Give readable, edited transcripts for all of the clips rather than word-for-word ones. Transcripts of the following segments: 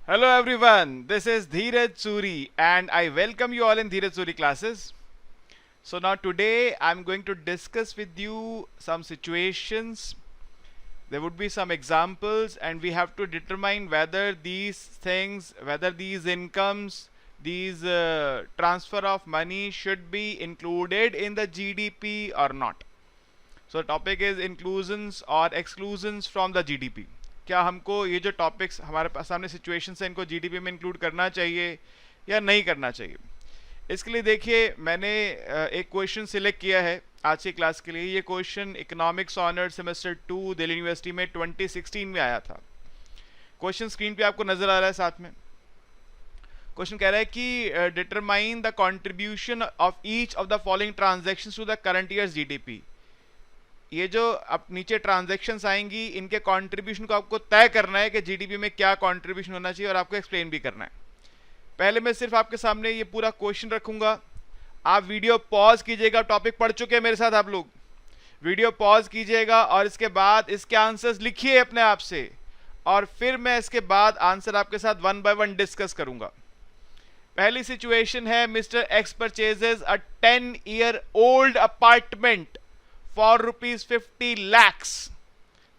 Hello everyone, this is Dheeraj Suri and I welcome you all in Dheeraj Suri classes. So now today I'm going to discuss with you some situations. There would be some examples and we have to determine whether these things, whether these incomes, these transfer of money should be included in the GDP or not. So the topic is inclusions or exclusions from the GDP. क्या हमको ये जो topics हमारे पास सामने situations हैं इनको GDP में include करना चाहिए या नहीं करना चाहिए। इसके लिए देखिए मैंने एक क्वेश्चन सिलेक्ट किया है आज की क्लास के लिए। ये question economics honours semester 2 Delhi university में 2016 में आया था। क्वेश्चन स्क्रीन पे आपको नजर आ रहा है साथ में। क्वेश्चन कह रहा है कि determine the contribution of each of the following transactions to the current year's GDP. ये जो अब नीचे ट्रांजैक्शंस आएंगी इनके कंट्रीब्यूशन को आपको तय करना है कि जीडीपी में क्या कंट्रीब्यूशन होना चाहिए और आपको एक्सप्लेन भी करना है। पहले मैं सिर्फ आपके सामने ये पूरा क्वेश्चन रखूंगा, आप वीडियो पॉज कीजिएगा। टॉपिक पढ़ चुके हैं मेरे साथ आप लोग, वीडियो पॉज कीजिएगा और इसके बाद इसके आंसर्स लिखिए अपने आप से और फिर मैं इसके बाद आंसर आपके साथ वन बाय वन डिस्कस करूंगा। पहली सिचुएशन है mister x purchases a 10-year old apartment for ₹50 lakhs।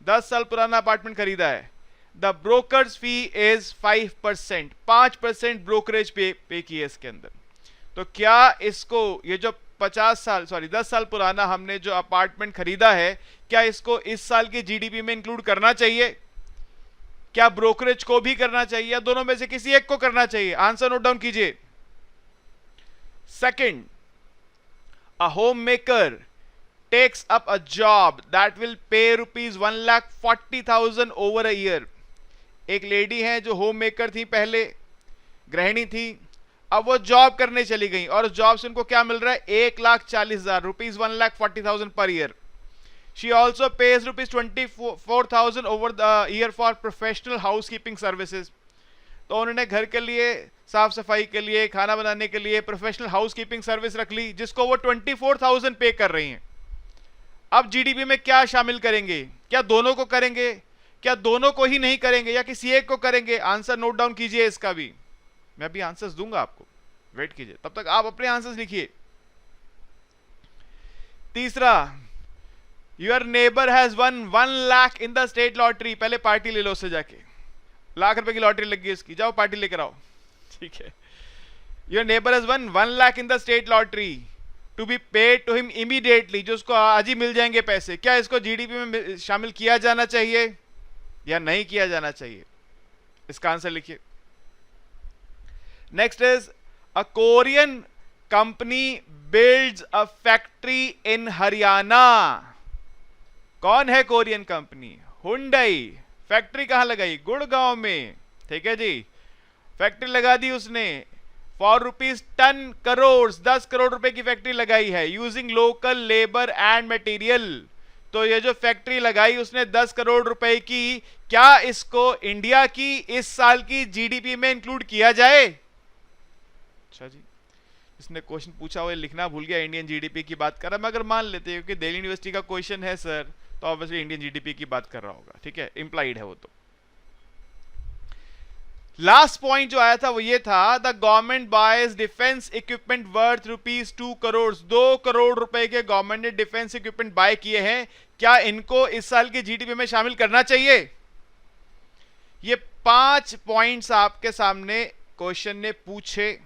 10 साल पुराना अपार्टमेंट खरीदा है। The brokers fee is 5%, 5% brokerage pay की है इसके अंदर। तो क्या इसको ये जो 10 साल पुराना हमने जो अपार्टमेंट खरीदा है क्या इसको इस साल की जीडीपी में इंक्लूड करना चाहिए? क्या ब्रोकरेज को भी करना चाहिए या दोनों में से किसी एक को करना चाहिए? आंसर नोट डाउन कीजिए। Second, a home maker takes up a job that will pay ₹1,40,000 over a year। एक लेडी है जो होम मेकर थी, पहले गृहिणी थी, अब वो जॉब करने चली गई और उस जॉब से उनको क्या मिल रहा है? ₹1,40,000, ₹1,40,000 per year. She also page ₹24,000 over the year for professional house keeping services. तो उन्होंने घर के लिए, साफ सफाई के लिए, खाना बनाने के लिए प्रोफेशनल हाउस कीपिंग सर्विस रख ली जिसको वो 24,000 पे कर रही हैं। अब जीडीपी में क्या शामिल करेंगे? क्या दोनों को करेंगे, क्या दोनों को ही नहीं करेंगे या किसी एक को करेंगे? आंसर नोट डाउन कीजिए इसका भी, मैं भी आंसर्स दूंगा आपको, वेट कीजिए, तब तक आप अपने आंसर्स लिखिए। तीसरा, your neighbour has one 1 lakh in the state lottery. पहले पार्टी ले लो उससे जाके, ₹1,00,000 की लॉटरी लगी इसकी, जाओ पार्टी लेकर आओ, ठीक है। Your neighbour has one 1 lakh in the state lottery to be paid to him immediately, जो उसको आज ही मिल जाएंगे पैसे। क्या इसको जीडीपी में शामिल किया जाना चाहिए या नहीं किया जाना चाहिए? इसका आंसर लिखिए। Next is a Korean company builds a factory in Haryana. कौन है कोरियन कंपनी? हुंडई। फैक्ट्री कहां लगाई? गुड़गांव में, ठीक है जी। फैक्ट्री लगा दी उसने फॉर ₹10 करोड़, 10 करोड़ रुपए की फैक्ट्री लगाई है using local labour and material. तो ये जो फैक्ट्री लगाई उसने 10 करोड़ रुपए की, क्या इसको इंडिया की इस साल की जीडीपी में इंक्लूड किया जाए? अच्छा जी, इसने क्वेश्चन पूछा वो लिखना भूल गया, इंडियन जीडीपी की बात कर रहा है। मगर मान लेते हैं क्योंकि दिल्ली यूनिवर्सिटी का क्वेश्चन है सर, तो ऑब्वियसली इंडियन जीडीपी की बात कर रहा होगा, ठीक है, इंप्लाइड है वो। तो लास्ट पॉइंट जो आया था वो ये था, the government boys defence equipment worth ₹2 crore. 2 crore रुपए के गवर्नमेंट ने डिफेंस इक्विपमेंट बाय किए हैं, क्या इनको इस साल की जीडीपी में शामिल करना चाहिए? ये 5 पॉइंट्स आपके सामने क्वेश्चन ने पूछे,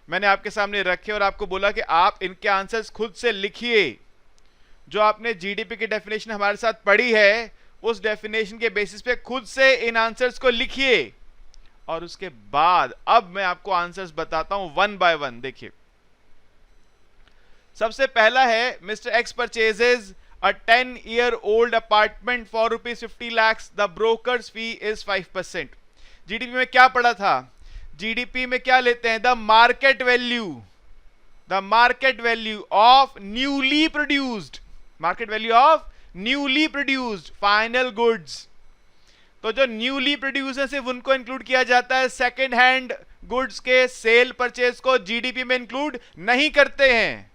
मैंने आपके सामने रखे और आपको बोला कि आप इनके आंसर्स खुद से लिखिए। जो आपने जीडीपी की डेफिनेशन हमारे साथ पढ़ी है उस डेफिनेशन के बेसिस पे खुद से इन आंसर्स को लिखिए और उसके बाद अब मैं आपको आंसर्स बताता हूं वन बाय वन। देखिए, सबसे पहला है mister x purchases a 10-year old apartment for ₹50 lakhs, the brokers fee is 5%। GDP में क्या पढ़ा था? जीडीपी में क्या लेते हैं? The market value, the market value of newly produced, market value of newly produced final goods. तो जो न्यूली प्रोड्यूस है सिर्फ उनको इंक्लूड किया जाता है, सेकेंड हैंड गुड्स के सेल परचेज को जीडीपी में इंक्लूड नहीं करते हैं,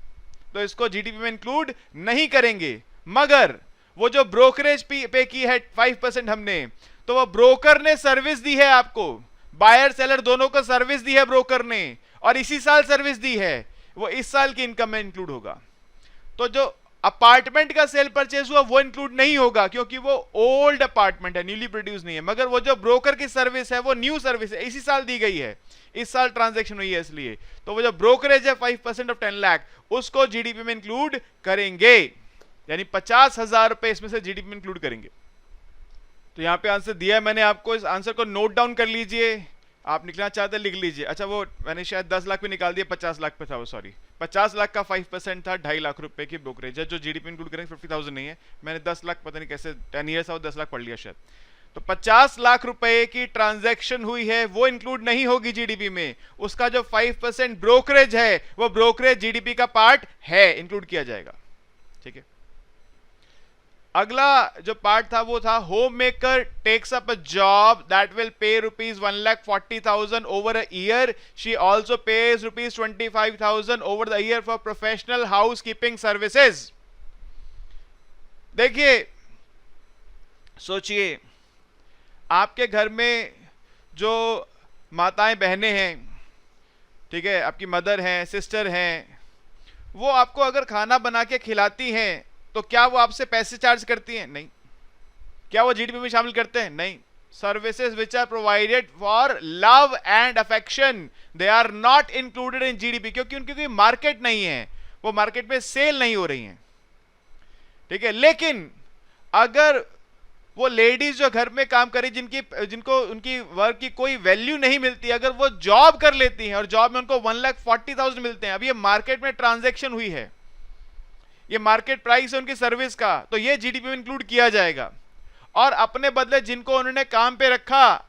तो इसको जीडीपी में इंक्लूड नहीं करेंगे। मगर वो जो ब्रोकरेज पे की है 5% हमने, तो वो ब्रोकर ने सर्विस दी है आपको, बायर सेलर दोनों को सर्विस दी है ब्रोकर ने और इसी साल सर्विस दी है, वो इस साल की इनकम में इंक्लूड होगा। तो जो अपार्टमेंट का सेल परचेज हुआ वो इंक्लूड नहीं होगा क्योंकि वो ओल्ड अपार्टमेंट है, न्यूली प्रोड्यूस नहीं है। मगर वो जो ब्रोकर की सर्विस है वो न्यू सर्विस है, इसी साल दी गई है, इस साल ट्रांजैक्शन हुई है, इसलिए तो वो जो ब्रोकरेज है 5% ऑफ 10 लाख उसको जीडीपी में इंक्लूड करेंगे, यानी 50,000 रुपए इसमें से जीडीपी में इंक्लूड करेंगे। तो यहां पे आंसर दिया है मैंने आपको, इस आंसर को नोट डाउन कर लीजिए, आप निकलना चाहते हैं लिख लीजिए। अच्छा वो मैंने शायद 10 लाख पे निकाल दिया, 50 लाख पे था वो, सॉरी 50 लाख का 5% था, 2.5 लाख रुपए की ब्रोकरेज है जो जीडीपी इंक्लूड करेंगे, 50,000 नहीं है, मैंने 10 लाख पता नहीं कैसे 10 ईयर्स और 10 लाख पढ़ लिया शायद। तो 50 लाख रुपए की ट्रांजैक्शन हुई है वो इंक्लूड नहीं होगी जीडीपी में, उसका जो 5% ब्रोकरेज है वो ब्रोकरेज जीडीपी का पार्ट है, इंक्लूड किया जाएगा। ठीक है, अगला जो पार्ट था वो था home maker takes up a job that will pay ₹1,40,000 over a year, she also pays ₹25,000 over the year for professional house keeping services. देखिए सोचिए, आपके घर में जो माताएं बहनें हैं, ठीक है, आपकी मदर हैं, सिस्टर हैं, वो आपको अगर खाना बना के खिलाती हैं तो क्या वो आपसे पैसे चार्ज करती हैं? नहीं। क्या वो जीडीपी में शामिल करते हैं? नहीं। Services which are provided for love and affection they are not included in GDP, क्योंकि उनकी कोई मार्केट नहीं है, वो मार्केट में सेल नहीं हो रही हैं। ठीक है, लेकिन अगर वो लेडीज जो घर में काम करी, जिनको उनकी वर्क की कोई वैल्यू नहीं मिलती, अगर वो जॉब कर लेती हैं और जॉब में उनको 1,40,000 मिलते हैं, अब ये मार्केट में ट्रांजैक्शन हुई है, ये मार्केट प्राइस है उनकी सर्विस का, तो ये जीडीपी में इंक्लूड किया जाएगा। और अपने बदले जिनको उन्होंने काम पे रखा,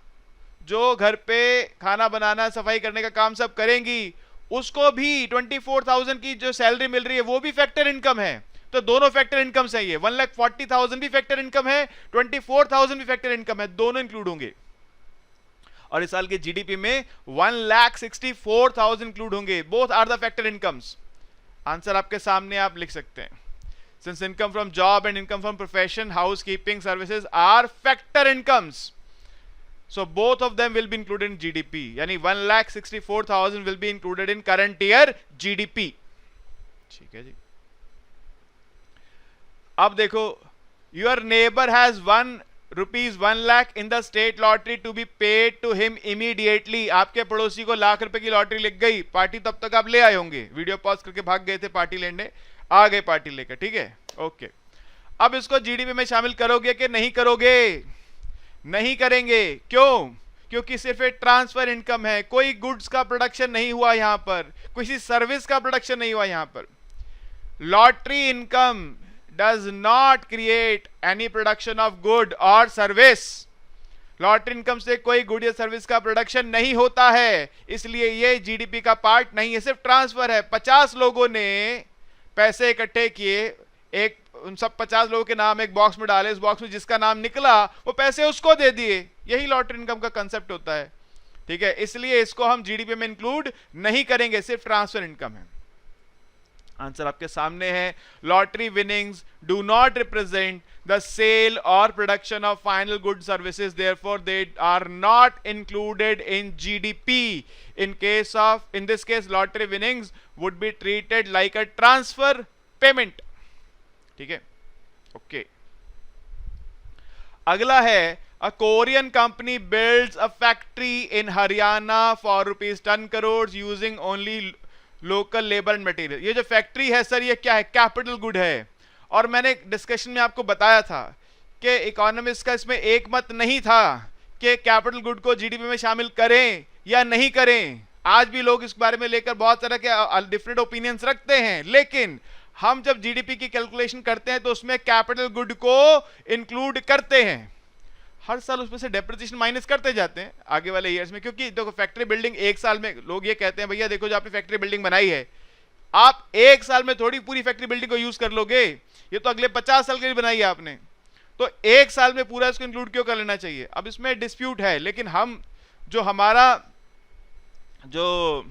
जो घर पे खाना बनाना सफाई करने का काम सब करेंगी, उसको भी 24,000 की जो सैलरी मिल रही है वो भी फैक्टर इनकम है। तो दोनों फैक्टर इनकम से ही है, 1,40,000 भी फैक्टर इनकम है, 24,000 भी फैक्टर इनकम है, दोनों इंक्लूड होंगे। और इस साल के जीडीपी में 1,64,000 इंक्लूड होंगे, both are the factor incomes. Answer आपके सामने, आप लिख सकते हैं। Since income from job and income from profession house keeping services are factor incomes, so both of them will be included in GDP, यानी 1,64,000 will be included in current year GDP। ठीक है जी। अब देखो, your neighbor has won ₹1 lakh in the state lottery to be paid to him immediately। आपके पड़ोसी को लाख रुपए की लॉटरी लग गई, पार्टी तब तक आप ले आए होंगे, वीडियो पॉज करके भाग गए थे पार्टी लेने, आ गए पार्टी लेकर, ठीक है, ओके। अब इसको जीडीपी में शामिल करोगे कि नहीं करोगे? नहीं करेंगे। क्यों? क्योंकि सिर्फ एक ट्रांसफर इनकम है, कोई गुड्स का प्रोडक्शन नहीं हुआ यहां पर, किसी सर्विस का प्रोडक्शन नहीं हुआ यहां पर। Lottery income does not create any production of good or service। Lottery income से कोई गुड या सर्विस का प्रोडक्शन नहीं होता है, इसलिए ये जीडीपी का पार्ट नहीं है, सिर्फ ट्रांसफर है। 50 लोगों ने पैसे इकट्ठे किए, एक उन सब 50 लोगों के नाम एक बॉक्स में डाले, उस बॉक्स में जिसका नाम निकला वो पैसे उसको दे दिए, यही लॉटरी इनकम का कंसेप्ट होता है। ठीक है, इसलिए इसको हम जीडीपी में इंक्लूड नहीं करेंगे, सिर्फ ट्रांसफर इनकम है। आंसर आपके सामने है, lottery winnings do not represent the sale और production of final good services, therefore they are not included in GDP. In this case lottery winnings would be treated like a transfer payment. ठीक है, okay. अगला है, a Korean company builds a factory in Haryana for ₹10 crore using only local labour and material. ये जो factory है sir, ये क्या है? कैपिटल गुड है। और मैंने डिस्कशन में आपको बताया था कि इकोनॉमिस्ट का इसमें एक मत नहीं था कि कैपिटल गुड को जीडीपी में शामिल करें या नहीं करें। आज भी लोग इस बारे में लेकर बहुत तरह के डिफरेंट ओपिनियंस रखते हैं, लेकिन हम जब जीडीपी की कैलकुलेशन करते हैं तो उसमें कैपिटल गुड को इंक्लूड करते हैं। हर साल उसमें से डेप्रिसिएशन माइनस करते जाते हैं आगे वाले ईयर्स में, क्योंकि देखो फैक्ट्री बिल्डिंग एक साल में, लोग ये कहते हैं भैया देखो जो आपने फैक्ट्री बिल्डिंग बनाई है, आप एक साल में थोड़ी पूरी फैक्ट्री बिल्डिंग को यूज कर लोगे, ये तो अगले 50 साल के लिए बनाई है आपने, तो एक साल में पूरा इसको इंक्लूड क्यों कर लेना चाहिए? अब इसमें डिस्प्यूट है, लेकिन हम जो हमारा जो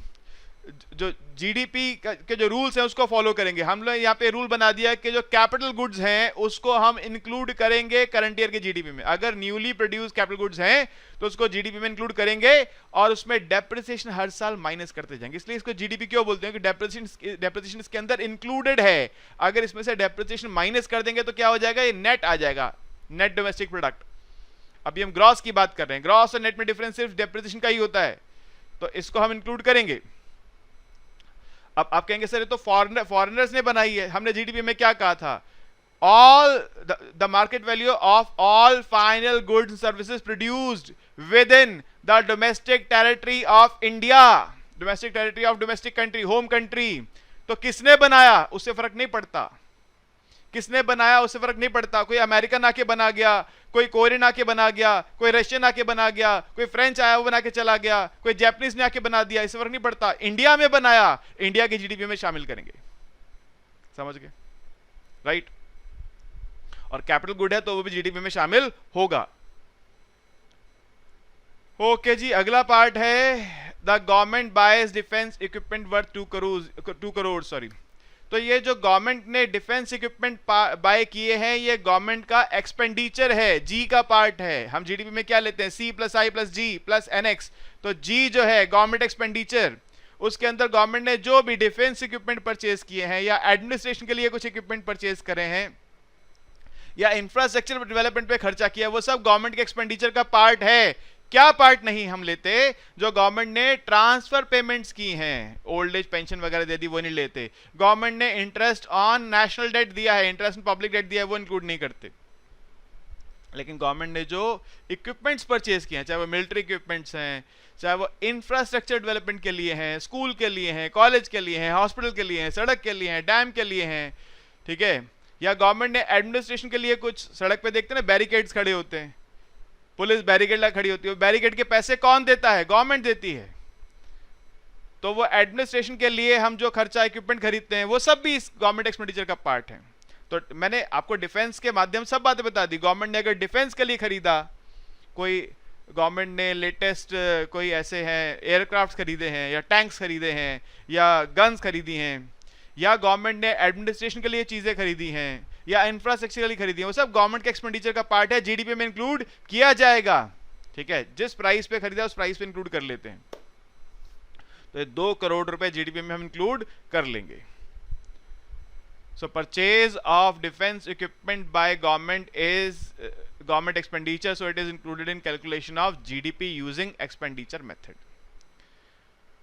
जो जीडीपी के जो रूल्स हैं उसको फॉलो करेंगे। हम लोग यहाँ पे रूल बना दिया कि जो कैपिटल गुड्स हैं उसको हम इंक्लूड करेंगे करंट ईयर के जीडीपी में। अगर न्यूली प्रोड्यूस कैपिटल गुड्स हैं तो उसको जीडीपी में इंक्लूड करेंगे और उसमें डेप्रिसिएशन हर साल माइनस करते जाएंगे। इसलिए इसको जीडीपी क्यों बोलते हैं कि डेप्रिसिएशन इसके अंदर इंक्लूडेड है। अगर इसमें से डेप्रिसिएशन माइनस कर देंगे तो क्या हो जाएगा, ये नेट आ जाएगा, नेट डोमेस्टिक प्रोडक्ट। अभी हम ग्रॉस की बात कर रहे हैं, ग्रॉस और नेट में डिफरेंस सिर्फ डेप्रिसिएशन का ही होता है, तो इसको हम इंक्लूड करेंगे। अब आप कहेंगे सर ये तो फॉरेनर्स ने बनाई है, हमने जीडीपी में क्या कहा था, all the market value of all final goods and services produced with in the domestic territory of India, domestic territory of domestic country, home country. तो किसने बनाया उससे फर्क नहीं पड़ता, किसने बनाया उससे फर्क नहीं पड़ता। कोई अमेरिकन आके बना गया, कोई कोरियन आके बना गया, कोई रशियन आके बना गया, कोई फ्रेंच आया वो बना के चला गया, कोई जापानीज ने आके बना दिया, इससे फर्क नहीं पड़ता। इंडिया में बनाया, इंडिया की जीडीपी में शामिल करेंगे। समझ गए, राइट। और कैपिटल गुड है तो वो भी जीडीपी में शामिल होगा। ओके जी, अगला पार्ट है the government boys defence equipment worth 2 crore sorry. तो ये जो गवर्नमेंट ने डिफेंस इक्विपमेंट बाय किए हैं ये गवर्नमेंट का एक्सपेंडिचर है, जी का पार्ट है। हम जीडीपी में क्या लेते हैं, सी प्लस आई प्लस जी प्लस एनएक्स। तो जी जो है गवर्नमेंट एक्सपेंडिचर, उसके अंदर गवर्नमेंट ने जो भी डिफेंस इक्विपमेंट परचेज किए हैं या एडमिनिस्ट्रेशन के लिए कुछ इक्विपमेंट परचेज करे हैं या इंफ्रास्ट्रक्चर डेवलपमेंट पे खर्चा किया, वो सब गवर्नमेंट के एक्सपेंडिचर का पार्ट है। क्या पार्ट नहीं हम लेते, जो गवर्नमेंट ने ट्रांसफर पेमेंट्स की हैं, ओल्ड एज पेंशन वगैरह दे दी, वो नहीं लेते। गवर्नमेंट ने इंटरेस्ट ऑन नेशनल डेट दिया है, इंटरेस्ट ऑन पब्लिक डेट दिया है, वो इंक्लूड नहीं करते। लेकिन गवर्नमेंट ने जो इक्विपमेंट्स परचेज किए हैं, चाहे वो मिलिट्री इक्विपमेंट्स हैं, चाहे वो इंफ्रास्ट्रक्चर डेवलपमेंट के लिए हैं, स्कूल के लिए हैं, कॉलेज के लिए हैं, हॉस्पिटल के लिए हैं, सड़क के लिए हैं, डैम के लिए हैं, ठीक है। या गवर्नमेंट ने एडमिनिस्ट्रेशन के लिए कुछ, सड़क पे देखते हैं ना बैरिकेड्स खड़े होते हैं, पुलिस बैरिकेड ला खड़ी होती है, बैरिकेड के पैसे कौन देता है, गवर्नमेंट देती है। तो वो एडमिनिस्ट्रेशन के लिए हम जो खर्चा इक्विपमेंट खरीदते हैं वो सब भी इस गवर्नमेंट एक्सपेंडिचर का पार्ट है। तो मैंने आपको डिफेंस के माध्यम सब बातें बता दी। गवर्नमेंट ने अगर डिफेंस के लिए खरीदा, कोई गवर्नमेंट ने लेटेस्ट कोई ऐसे हैं एयरक्राफ्ट खरीदे हैं या टैंक्स खरीदे हैं या गन्स खरीदी हैं, या गवर्नमेंट ने एडमिनिस्ट्रेशन के लिए चीजें खरीदी हैं या इंफ्रास्ट्रक्चर के लिए खरीदी है, वो सब गवर्नमेंट के एक्सपेंडिचर का पार्ट है, जीडीपी में इंक्लूड किया जाएगा। ठीक है, जिस प्राइस पे खरीदा उस प्राइस पे इंक्लूड कर लेते हैं। तो 2 करोड़ रुपए जीडीपी में हम इंक्लूड कर लेंगे। सो purchase of defence equipment by government is government expenditure, so it is included in calculation of GDP using expenditure method.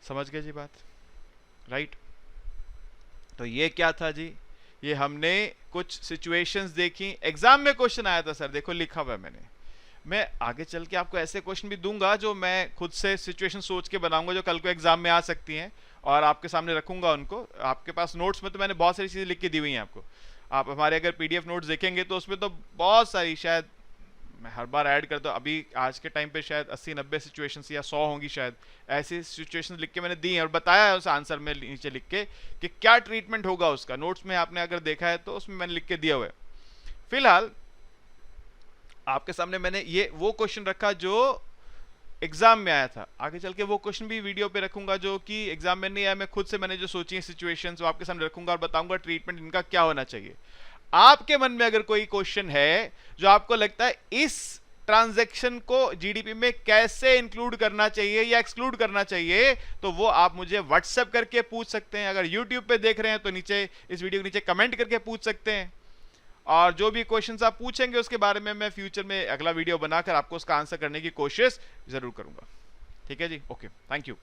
समझ गए जी बात, राइट। तो ये क्या था जी, ये हमने कुछ सिचुएशंस देखी, एग्जाम में क्वेश्चन आया था सर, देखो लिखा हुआ है मैंने। मैं आगे चल के आपको ऐसे क्वेश्चन भी दूंगा जो मैं खुद से सिचुएशन सोच के बनाऊंगा, जो कल को एग्जाम में आ सकती हैं, और आपके सामने रखूंगा उनको। आपके पास नोट्स में तो मैंने बहुत सारी चीजें लिख के दी हुई हैं आपको। आप हमारे अगर पीडीएफ नोट्स देखेंगे तो उसमें तो बहुत सारी, शायद मैं हर बार ऐड करता हूँ, अभी आज के टाइम पे शायद 80-90 सिचुएशंस या 100 होंगी शायद, ऐसी सिचुएशंस लिख के मैंने दी हैं और बताया है उस आंसर में नीचे लिख के कि क्या ट्रीटमेंट होगा उसका। नोट्स में आपने अगर देखा है तो उसमें मैंने लिख के दिया हुआ है। फिलहाल आपके सामने मैंने ये वो क्वेश्चन रखा जो एग्जाम में आया था। आगे चल के वो क्वेश्चन भी वीडियो पे रखूंगा जो कि एग्जाम में नहीं आया, मैं खुद से मैंने जो सोची है सिचुएशंस वो आपके सामने रखूंगा और बताऊंगा ट्रीटमेंट इनका क्या होना चाहिए। आपके मन में अगर कोई क्वेश्चन है जो आपको लगता है इस ट्रांजैक्शन को जीडीपी में कैसे इंक्लूड करना चाहिए या एक्सक्लूड करना चाहिए, तो वो आप मुझे व्हाट्सएप करके पूछ सकते हैं। अगर यूट्यूब पे देख रहे हैं तो नीचे इस वीडियो के नीचे कमेंट करके पूछ सकते हैं, और जो भी क्वेश्चंस आप पूछेंगे उसके बारे में मैं फ्यूचर में अगला वीडियो बनाकर आपको उसका आंसर करने की कोशिश जरूर करूंगा। ठीक है जी, ओके, थैंक यू।